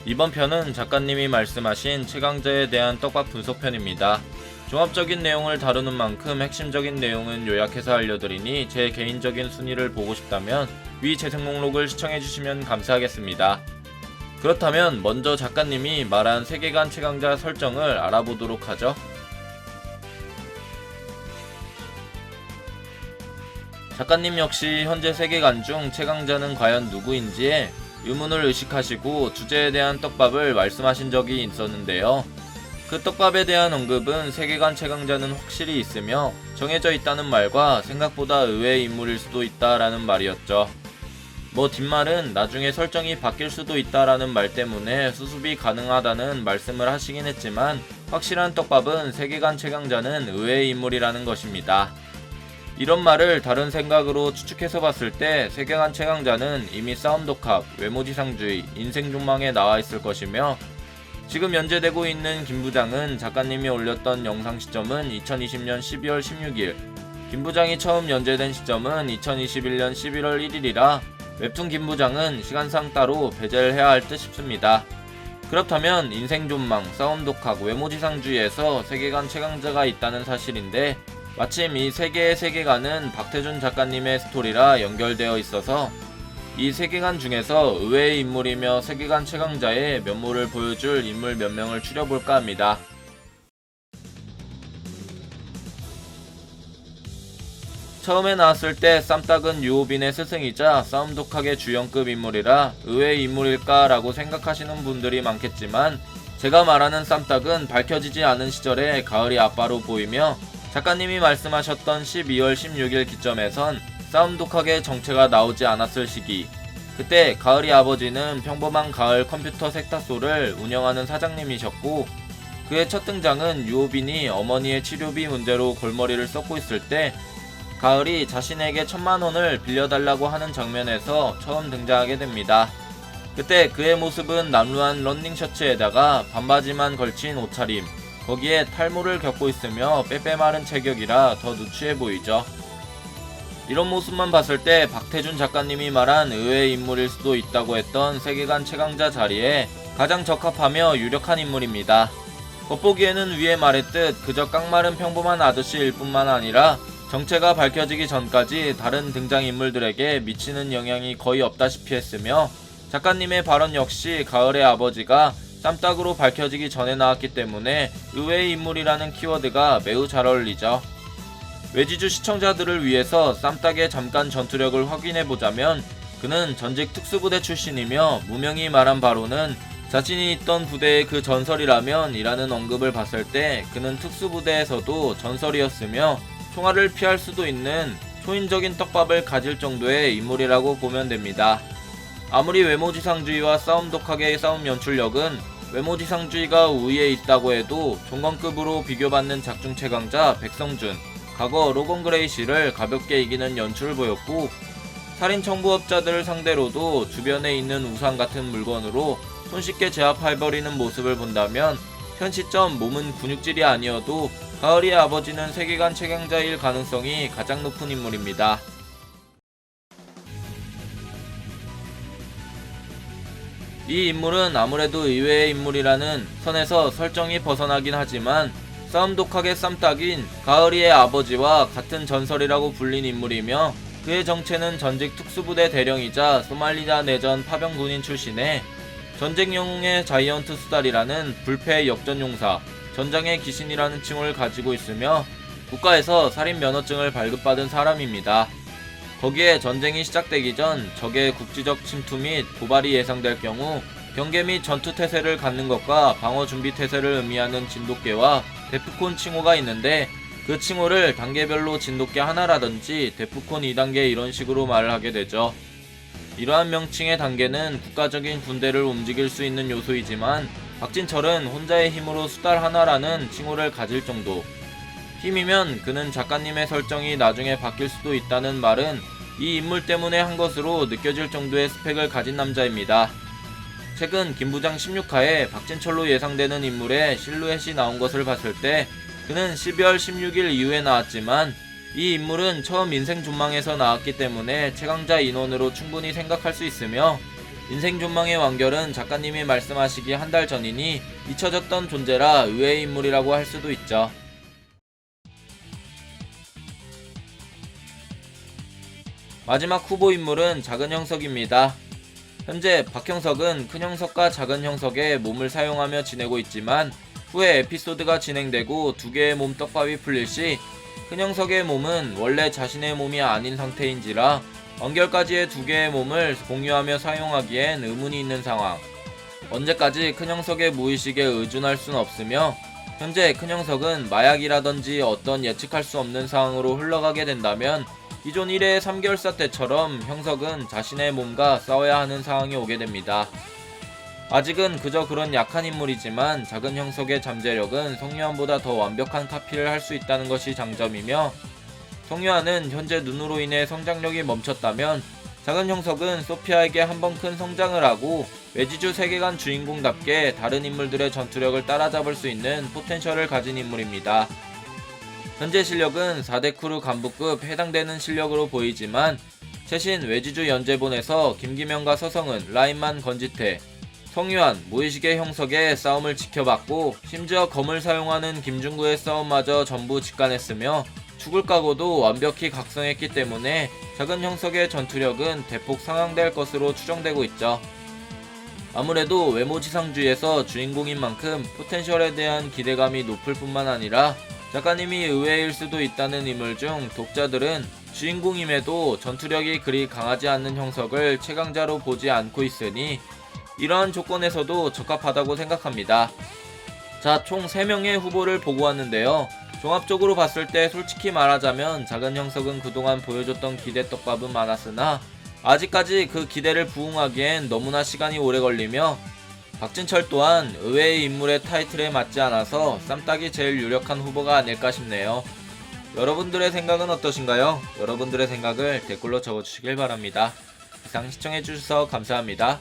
이번 편은 작가님이 말씀하신 최강자에 대한 떡밥 분석편입니다. 종합적인 내용을 다루는 만큼 핵심적인 내용은 요약해서 알려드리니 제 개인적인 순위를 보고 싶다면 위 재생 목록을 시청해주시면 감사하겠습니다. 그렇다면 먼저 작가님이 말한 세계관 최강자 설정을 알아보도록 하죠. 작가님 역시 현재 세계관 중 최강자는 과연 누구인지에 의문을 의식하시고 주제에 대한 떡밥을 말씀하신 적이 있었는데요. 그 떡밥에 대한 언급은 세계관 최강자는 확실히 있으며 정해져 있다는 말과 생각보다 의외의 인물일 수도 있다라는 말이었죠. 뒷말은 나중에 설정이 바뀔 수도 있다라는 말 때문에 수습이 가능하다는 말씀을 하시긴 했지만 확실한 떡밥은 세계관 최강자는 의외의 인물이라는 것입니다. 이런 말을 다른 생각으로 추측해서 봤을 때 세계관 최강자는 이미 싸움 독학, 외모지상주의, 인생존망에 나와 있을 것이며 지금 연재되고 있는 김부장은 작가님이 올렸던 영상 시점은 2020년 12월 16일, 김부장이 처음 연재된 시점은 2021년 11월 1일이라 웹툰 김부장은 시간상 따로 배제를 해야 할 듯 싶습니다. 그렇다면 인생존망, 싸움 독학, 외모지상주의에서 세계관 최강자가 있다는 사실인데 마침 이 세 개의 세계관은 박태준 작가님의 스토리라 연결되어 있어서 이 세계관 중에서 의외의 인물이며 세계관 최강자의 면모를 보여줄 인물 몇 명을 추려볼까 합니다. 처음에 나왔을 때 쌈딱은 유호빈의 스승이자 싸움 독학의 주연급 인물이라 의외의 인물일까 라고 생각하시는 분들이 많겠지만 제가 말하는 쌈딱은 밝혀지지 않은 시절의 가을이 아빠로 보이며 작가님이 말씀하셨던 12월 16일 기점에선 싸움 독학의 정체가 나오지 않았을 시기, 그때 가을이 아버지는 평범한 가을 컴퓨터 세탁소를 운영하는 사장님이셨고 그의 첫 등장은 유호빈이 어머니의 치료비 문제로 골머리를 썩고 있을 때 가을이 자신에게 1000만원을 빌려달라고 하는 장면에서 처음 등장하게 됩니다. 그때 그의 모습은 남루한 러닝 셔츠에다가 반바지만 걸친 옷차림, 거기에 탈모를 겪고 있으며 빼빼 마른 체격이라 더 누추해 보이죠. 이런 모습만 봤을 때 박태준 작가님이 말한 의외의 인물일 수도 있다고 했던 세계관 최강자 자리에 가장 적합하며 유력한 인물입니다. 겉보기에는 위에 말했듯 그저 깡마른 평범한 아저씨일 뿐만 아니라 정체가 밝혀지기 전까지 다른 등장인물들에게 미치는 영향이 거의 없다시피 했으며 작가님의 발언 역시 가을의 아버지가 쌈딱으로 밝혀지기 전에 나왔기 때문에 의외의 인물이라는 키워드가 매우 잘 어울리죠. 외지주 시청자들을 위해서 쌈딱의 잠깐 전투력을 확인해보자면 그는 전직 특수부대 출신이며 무명이 말한 바로는 자신이 있던 부대의 그 전설이라면 이라는 언급을 봤을 때 그는 특수부대에서도 전설이었으며 총알을 피할 수도 있는 초인적인 떡밥을 가질 정도의 인물이라고 보면 됩니다. 아무리 외모지상주의와 싸움 독학의 싸움 연출력은 외모지상주의가 우위에 있다고 해도 종건급으로 비교받는 작중 최강자 백성준, 과거 로건 그레이시를 가볍게 이기는 연출을 보였고 살인 청부업자들을 상대로도 주변에 있는 우산 같은 물건으로 손쉽게 제압해버리는 모습을 본다면 현 시점 몸은 근육질이 아니어도 가을이의 아버지는 세계관 최강자일 가능성이 가장 높은 인물입니다. 이 인물은 아무래도 의외의 인물이라는 선에서 설정이 벗어나긴 하지만 싸움 독학의 쌈딱인 가을이의 아버지와 같은 전설이라고 불린 인물이며 그의 정체는 전직 특수부대 대령이자 소말리아 내전 파병 군인 출신의 전쟁 영웅의 자이언트 수달이라는 불패 역전용사, 전장의 귀신이라는 칭호를 가지고 있으며 국가에서 살인 면허증을 발급받은 사람입니다. 거기에 전쟁이 시작되기 전 적의 국지적 침투 및 도발이 예상될 경우 경계 및 전투 태세를 갖는 것과 방어 준비 태세를 의미하는 진돗개와 데프콘 칭호가 있는데 그 칭호를 단계별로 진돗개 하나라든지 데프콘 2단계 이런 식으로 말을 하게 되죠. 이러한 명칭의 단계는 국가적인 군대를 움직일 수 있는 요소이지만 박진철은 혼자의 힘으로 수달 하나라는 칭호를 가질 정도. 힘이면 그는 작가님의 설정이 나중에 바뀔 수도 있다는 말은 이 인물 때문에 한 것으로 느껴질 정도의 스펙을 가진 남자입니다. 최근 김부장 16화에 박진철로 예상되는 인물의 실루엣이 나온 것을 봤을 때 그는 12월 16일 이후에 나왔지만 이 인물은 처음 인생존망에서 나왔기 때문에 최강자 인원으로 충분히 생각할 수 있으며 인생 존망의 완결은 작가님이 말씀하시기 한 달 전이니 잊혀졌던 존재라 의외의 인물이라고 할 수도 있죠. 마지막 후보 인물은 작은 형석입니다. 현재 박형석은 큰 형석과 작은 형석의 몸을 사용하며 지내고 있지만 후에 에피소드가 진행되고 두 개의 몸 떡밥이 풀릴 시 큰 형석의 몸은 원래 자신의 몸이 아닌 상태인지라 완결까지의 두 개의 몸을 공유하며 사용하기엔 의문이 있는 상황. 언제까지 큰 형석의 무의식에 의존할 순 없으며 현재 큰 형석은 마약이라든지 어떤 예측할 수 없는 상황으로 흘러가게 된다면 기존 1회의 3개월사 때처럼 형석은 자신의 몸과 싸워야 하는 상황이 오게 됩니다. 아직은 그저 그런 약한 인물이지만 작은 형석의 잠재력은 성유한보다 더 완벽한 카피를 할 수 있다는 것이 장점이며 성유한은 현재 눈으로 인해 성장력이 멈췄다면 작은 형석은 소피아에게 한번 큰 성장을 하고 외지주 세계관 주인공답게 다른 인물들의 전투력을 따라잡을 수 있는 포텐셜을 가진 인물입니다. 현재 실력은 4대 크루 간부급 해당되는 실력으로 보이지만 최신 외지주 연재본에서 김기명과 서성은 라인만 건지태, 성유한, 무의식의 형석의 싸움을 지켜봤고 심지어 검을 사용하는 김중구의 싸움마저 전부 직관했으며 죽을 각오도 완벽히 각성했기 때문에 작은 형석의 전투력은 대폭 상향될 것으로 추정되고 있죠. 아무래도 외모지상주의에서 주인공인 만큼 포텐셜에 대한 기대감이 높을 뿐만 아니라 작가님이 의외일 수도 있다는 인물 중 독자들은 주인공임에도 전투력이 그리 강하지 않는 형석을 최강자로 보지 않고 있으니 이러한 조건에서도 적합하다고 생각합니다. 자, 총 3명의 후보를 보고 왔는데요. 종합적으로 봤을 때 솔직히 말하자면 작은 형석은 그동안 보여줬던 기대 떡밥은 많았으나 아직까지 그 기대를 부응하기엔 너무나 시간이 오래 걸리며 박진철 또한 의외의 인물의 타이틀에 맞지 않아서 쌈딱이 제일 유력한 후보가 아닐까 싶네요. 여러분들의 생각은 어떠신가요? 여러분들의 생각을 댓글로 적어주시길 바랍니다. 이상 시청해주셔서 감사합니다.